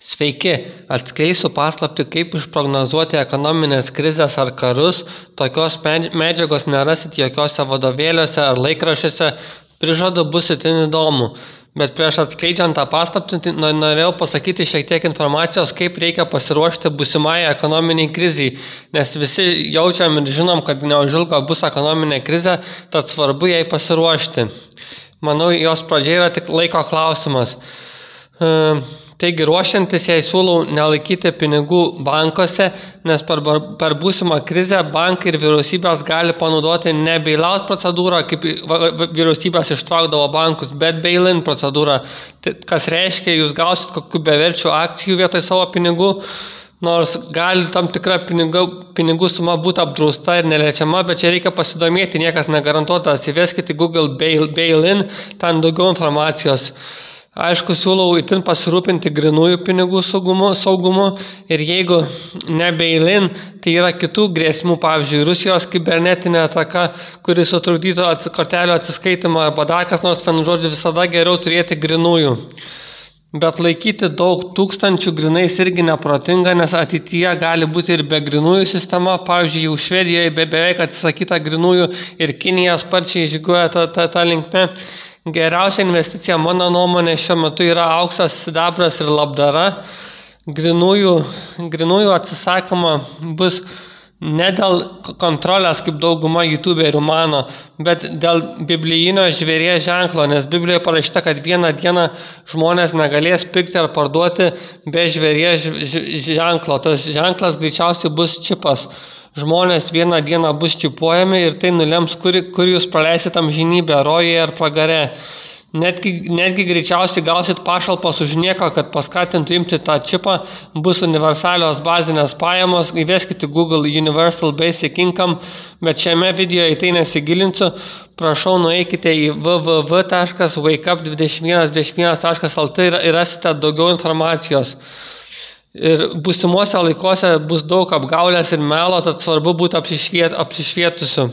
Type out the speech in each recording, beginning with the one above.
Sveiki, atskleisiu paslaptį, kaip išprognozuoti ekonominės krizės ar karus. Tokios medžiagos nerasit jokiuose vadovėliuose ar laikraščiuose. Prižadu, bus itin įdomu. Bet prieš atskleidžiant tą paslaptį, norėjau pasakyti šiek tiek informacijos, kaip reikia pasiruošti būsimai ekonominiai kriziai. Nes visi jaučiam ir žinom, kad neužilgo bus ekonominė krizė, tad svarbu jai pasiruošti. Manau, jos pradžia yra tik laiko klausimas. Taigi ruošiantis jai siūlau nelaikyti pinigų bankuose, nes per būsimą krizę bankai ir vyriausybės gali panaudoti ne bail-out procedūrą, kaip vyriausybės ištraukdavo bankus, bet bail-in procedūrą, kas reiškia, jūs gausit kokių beverčių akcijų vietoj savo pinigų, nors gali tam tikra pinigų suma būti apdrausta ir neliečiama, bet čia reikia pasidomėti, niekas negarantuotas. Įveskite Google bail-in, ten daugiau informacijos. Aišku, siūlau itin pasirūpinti grinųjų pinigų saugumu ir jeigu ne bail-in, tai yra kitų grėsmių, pavyzdžiui, Rusijos kibernetinė ataka, kuri sutrukdytų kortelių atsiskaitimą arba dar kas nors, vienu žodžiu, visada geriau turėti grinųjų. Bet laikyti daug tūkstančių grinais irgi neprotinga, nes ateityje gali būti ir be grinųjų sistema. Pavyzdžiui, jau Švedijoje beveik atsisakyta grinųjų ir Kinija sparčiai žygiuoja tą linkme. Geriausia investicija, mano nuomonė, šiuo metu yra auksas, sidabras ir labdara. Grinųjų atsisakoma bus ne dėl kontrolės, kaip dauguma youtuberių mano, bet dėl biblijinio žvėries ženklo, nes Biblijoje parašyta, kad vieną dieną žmonės negalės pirkti ar parduoti be žvėries ženklo. Tas ženklas greičiausiai bus čipas. Žmonės vieną dieną bus čipuojami ir tai nulems, kur jūs praleisit amžinybę, rojuje ar pragare. Netgi greičiausiai gausit pašalpas už nieko, kad paskatintų imti tą čipą, bus universalios bazinės pajamos, įveskite Google Universal Basic Income, bet šiame video į tai nesigilinsiu, prašau nueikite į www.wakeup2121.lt ir rasite daugiau informacijos. Ir būsimuose laikuose bus daug apgaulės ir melo, tad svarbu būti apsišvietusiu.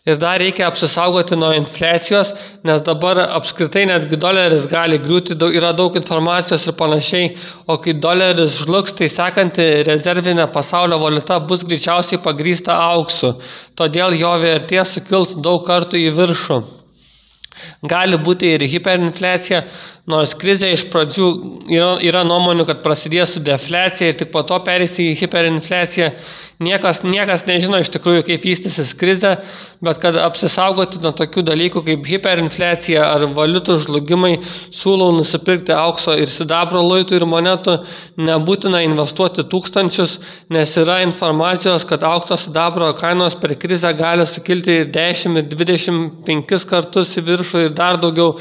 Ir dar reikia apsisaugoti nuo infliacijos, nes dabar apskritai netgi doleris gali griūti, yra daug informacijos ir panašiai, o kai doleris žlugs, tai sekanti rezervinė pasaulio valiuta bus greičiausiai pagrįsta auksu, todėl jo vertė sukils daug kartų į viršų. Gali būti ir hiperinfliacija, nors krizė iš pradžių yra nuomonių, kad prasidės su defliacija ir tik po to pereis į hiperinfliaciją. Niekas nežino iš tikrųjų, kaip vystysis krizė, bet kad apsisaugoti nuo tokių dalykų kaip hiperinfliacija ar valiutų žlugimai, siūlau nusipirkti aukso ir sidabro luitų ir monetų, nebūtina investuoti tūkstančius, nes yra informacijos, kad aukso sidabro kainos per krizę gali sukilti ir 10 ir 25 kartus į viršų ir dar daugiau.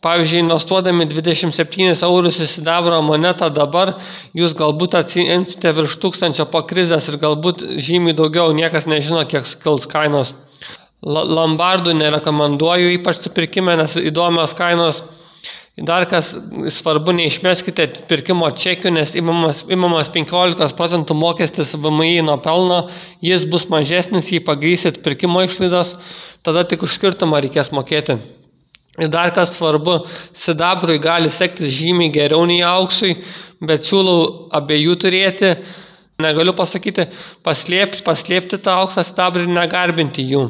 Pavyzdžiui, investuodami 27 eurus į sidabro monetą dabar, jūs galbūt atsiimsite virš 1000 po krizės ir galbūt žymiai daugiau, niekas nežino, kiek skils kainos. Lombardų nerekomenduoju, ypač supirkime, nes įdomios kainos. Dar kas svarbu, neišmeskite pirkimo čekių, nes imamas 15% mokestis VMI nuo pelno, jis bus mažesnis, jei pagrysit pirkimo išlaidas, tada tik už skirtumą reikės mokėti. Ir dar kas svarbu, sidabrui gali sektis žymiai geriau nei auksui, bet siūlau abiejų turėti. Negaliu pasakyti, paslėpti tą auksą sidabrį ir negarbinti jų.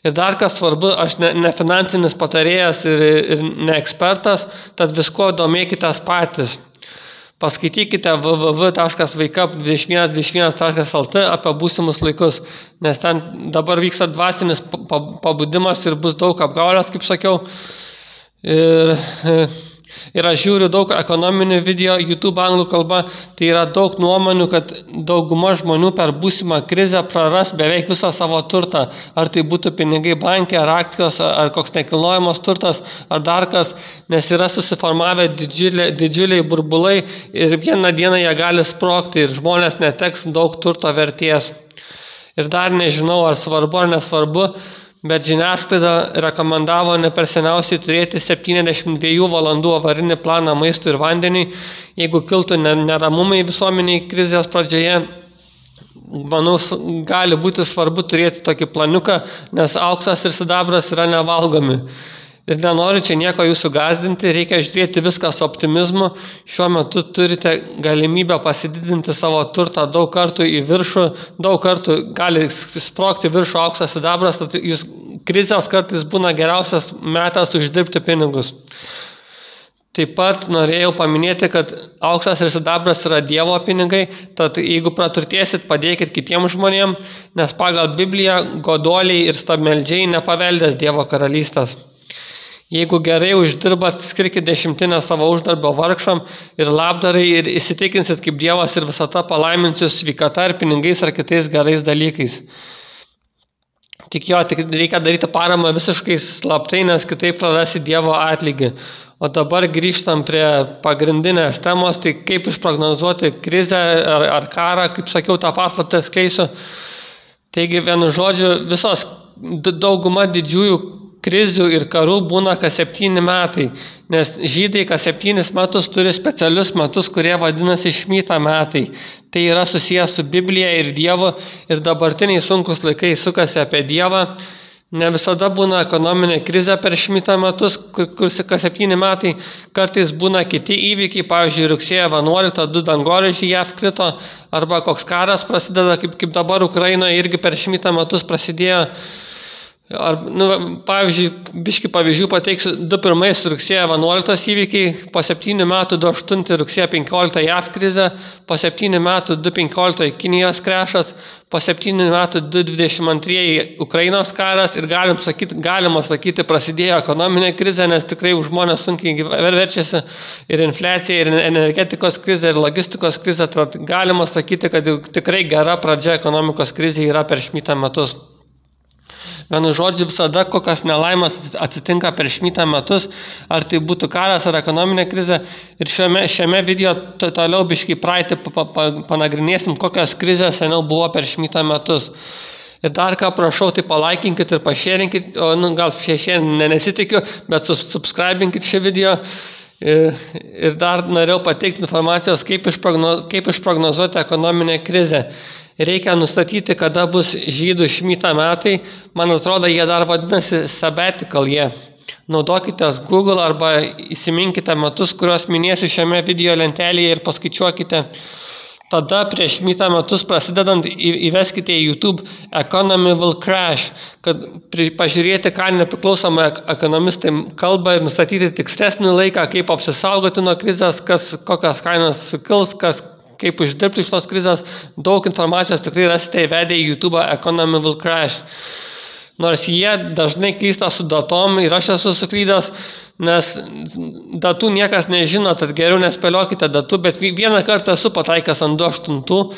Ir dar kas svarbu, aš ne finansinis patarėjas ir ne ekspertas, tad visko domėkitės patys. Paskaitykite www.wakeup2121.lt apie būsimus laikus, nes ten dabar vyksta dvasinis pabudimas ir bus daug apgaulės, kaip sakiau. Ir aš žiūriu daug ekonominių video, YouTube anglų kalba, tai yra daug nuomonių, kad dauguma žmonių per būsimą krizę praras beveik visą savo turtą. Ar tai būtų pinigai banke, ar akcijos, ar koks nekilnojamas turtas, ar dar kas, nes yra susiformavę didžiuliai burbulai ir vieną dieną jie gali sprogti ir žmonės neteks daug turto vertės. Ir dar nežinau, ar svarbu ar nesvarbu, bet žiniasklaida rekomendavo ne per seniausiai turėti 72 valandų avarinį planą maistui ir vandeniui. Jeigu kiltų neramumai visuomeniai krizės pradžioje, manau, gali būti svarbu turėti tokį planiuką, nes auksas ir sidabras yra nevalgomi. Ir nenoriu čia nieko jūsų gąsdinti, reikia žiūrėti viską su optimizmu. Šiuo metu turite galimybę pasididinti savo turtą daug kartų į viršų, daug kartų gali sprogti viršų auksas sidabras, tad jūs krizės kartais būna geriausias metas uždirbti pinigus. Taip pat norėjau paminėti, kad auksas ir sidabras yra Dievo pinigai, tad jeigu praturtėsit, padėkit kitiems žmonėms, nes pagal Bibliją godoliai ir stabmeldžiai nepaveldės Dievo karalystės. Jeigu gerai uždirbat, skirkit 10% savo uždarbio vargšam ir labdarai ir įsitikinsit, kaip Dievas ir visata palaiminsiu sveikata ir pinigais ar kitais gerais dalykais. Tik reikia daryti paramą visiškai slaptai, nes kitaip prarasi Dievo atlygį. O dabar grįžtam prie pagrindinės temos, tai kaip išprognozuoti krizę ar karą, kaip sakiau, tą paslaptį skleisiu. Taigi, vienu žodžiu, dauguma didžiųjų krizių ir karų būna kas 7 metai, nes žydai kas 7 metus turi specialius metus, kurie vadinasi šmyta metai. Tai yra susijęs su Biblija ir Dievu ir dabartiniai sunkus laikai sukasi apie Dievą. Ne visada būna ekonominė krizė per šmyta metus, kur kas 7 metai, kartais būna kiti įvykiai, pavyzdžiui, rugsėjo 11 2 dangoraižiai JAV krito, arba koks karas prasideda, kaip dabar Ukrainoje irgi per šmyta metus prasidėjo. Pavyzdžiui, biškį pavyzdžių pateiksiu, 2 rugsėjo 11 įvykiai, po 7 metų 28 rugsėjo 15 JAV krizė, po 7 metų 215 Kinijos krešas, po 7 metų 222 Ukrainos karas ir galima sakyti prasidėjo ekonominė krizė, nes tikrai už žmonės sunkiai verčiasi ir infliacija, ir energetikos krizė, ir logistikos krizė, tad galima sakyti, kad tikrai gera pradžia ekonomikos krizė yra per šmyta metus. Vienu žodžiu, visada kokios nelaimės atsitinka per šmyta metus, ar tai būtų karas ar ekonominė krizė. Ir šiame video toliau biškai praeitį panagrinėsim, kokios krizės seniau buvo per šmyta metus. Ir dar ką prašau, tai palaikinkit ir pašėrinkit, gal šiandien nesitikiu, bet subscribinkit šį video. Ir dar norėjau pateikti informacijos, kaip išprognozuoti ekonominę krizę. Reikia nustatyti, kada bus žydų šmyta metai. Man atrodo, jie dar vadinasi sabbatical jie. Naudokitės Google arba įsiminkite metus, kuriuos minėsiu šiame video lentelėje ir paskaičiuokite. Tada prieš šmyta metus prasidedant įveskite į YouTube Economy will crash, kad pažiūrėti, ką nepriklausomai ekonomistai kalba ir nustatyti tikslesnį laiką, kaip apsisaugoti nuo krizės, kokios kainos sukils, kaip uždirbti iš tos krizės. Daug informacijos tikrai rasite įvedę į YouTube Economy will crash. Nors jie dažnai klysta su datom ir aš esu suklydęs, nes datų niekas nežino, tad geriau nespėliokite datų, bet vieną kartą esu pataikęs ant 2.8.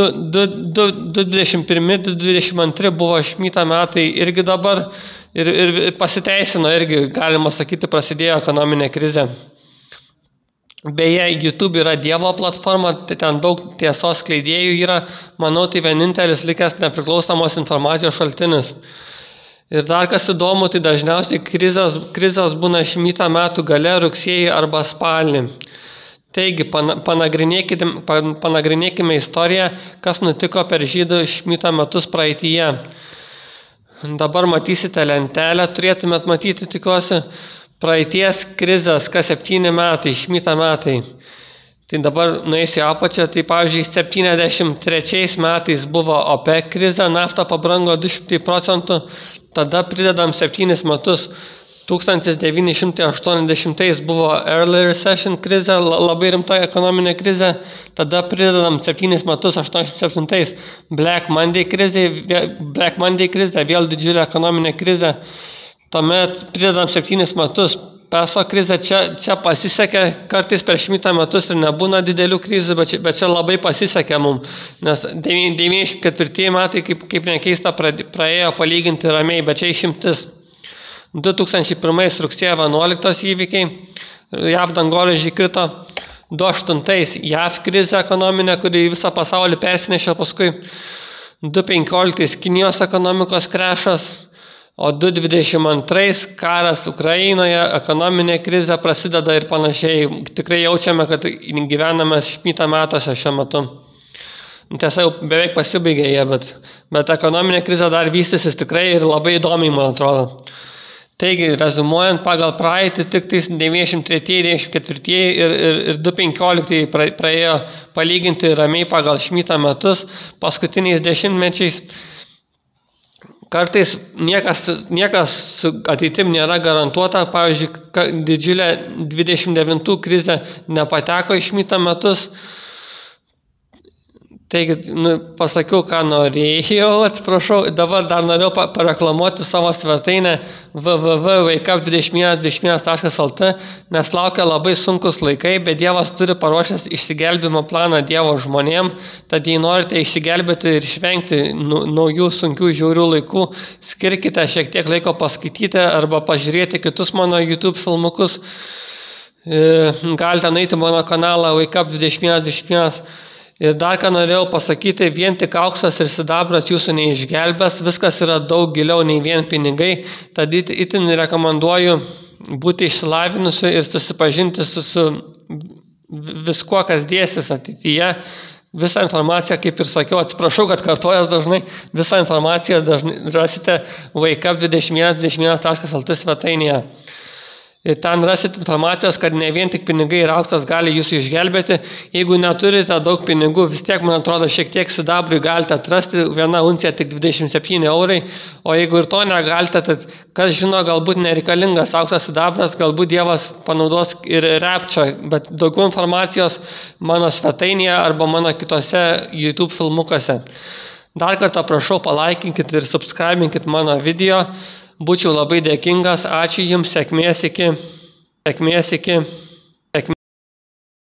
2021, 2022 buvo šmyta metai irgi dabar ir pasiteisino, irgi galima sakyti, prasidėjo ekonominė krizė. Beje, YouTube yra Dievo platforma, ten daug tiesos skleidėjų yra, manau, tai vienintelis likęs nepriklausomos informacijos šaltinis. Ir dar kas įdomu, tai dažniausiai krizės būna šmyta metų gale, rugsėjį arba spalį. Taigi, panagrinėkime istoriją, kas nutiko per žydų šmyta metus praeityje. Dabar matysite lentelę, turėtumėt matyti, tikiuosi, praeities krizės, kas 7 metai, šmyta metai. Tai dabar nueisiu į apačią, tai pavyzdžiui, 73 metais buvo OPEC krizė, nafta pabrango 200%, tada pridedam 7 metus, 1980 buvo Early Recession krizė, labai rimta ekonominė krizė, tada pridedam 7 metus, 87 Black Monday krizė, vėl didžiulė ekonominė krizė. Tuomet pridedam 7 metus, peso krizė, čia pasisekė, kartais per šmyta metus ir nebūna didelių krizių, bet čia labai pasisekė mums, nes 94 metai, kaip nekeista, praėjo palyginti ramiai, bet čia išimtis. 2001 rugsėjo 11 įvykiai, JAV dangoraižiai krito, 2008 JAV krizė ekonominė, kuri visą pasaulį persinešė paskui, 2015 Kinijos ekonomikos krešas, o 2022 karas Ukrainoje, ekonominė krizė prasideda ir panašiai. Tikrai jaučiame, kad gyvename šmyta metuose šiuo metu. Tiesa, jau beveik pasibaigė jie, bet ekonominė krizė dar vystysis tikrai ir labai įdomiai, man atrodo. Taigi, rezumuojant, pagal praeitį tik 93-94 ir 215 praėjo palyginti ramiai pagal Šmito metus, paskutiniais dešimtmečiais. Kartais niekas su ateitim nėra garantuota, pavyzdžiui, didžiulė 29 krizė nepateko į Šmito metus. Taigi, pasakiau, ką norėjau, atsiprašau, dabar dar norėjau pareklamuoti savo svetainę www.wakeup2121.lt, nes laukia labai sunkus laikai, bet Dievas turi paruošęs išsigelbimo planą Dievo žmonėm, tad jei norite išsigelbėti ir išvengti naujų sunkių žiaurių laikų, skirkite šiek tiek laiko paskaityti arba pažiūrėti kitus mano YouTube filmukus. Galite nueiti mano kanalą Wakeup2121. Ir dar ką norėjau pasakyti, vien tik auksas ir sidabras jūsų neišgelbės, viskas yra daug giliau nei vien pinigai, tad itin rekomenduoju būti išsilavinusiu ir susipažinti su viskuo, kas dėsis ateityje. Visą informaciją, kaip ir sakiau, atsiprašau, kad kartojas dažnai, visą informaciją rasite wakeup2121.lt svetainėje. Ir ten rasit informacijos, kad ne vien tik pinigai ir auksas gali jūsų išgelbėti. Jeigu neturite daug pinigų, vis tiek, man atrodo, šiek tiek sidabrui galite atrasti, viena uncija tik 27 eurai, o jeigu ir to negalite, tad kas žino, galbūt nereikalingas auksas sidabras, galbūt Dievas panaudos ir repčą, bet daugiau informacijos mano svetainėje arba mano kitose YouTube filmukuose. Dar kartą prašau, palaikinkit ir subscribinkit mano video. Būčiau labai dėkingas, ačiū Jums, sėkmės iki.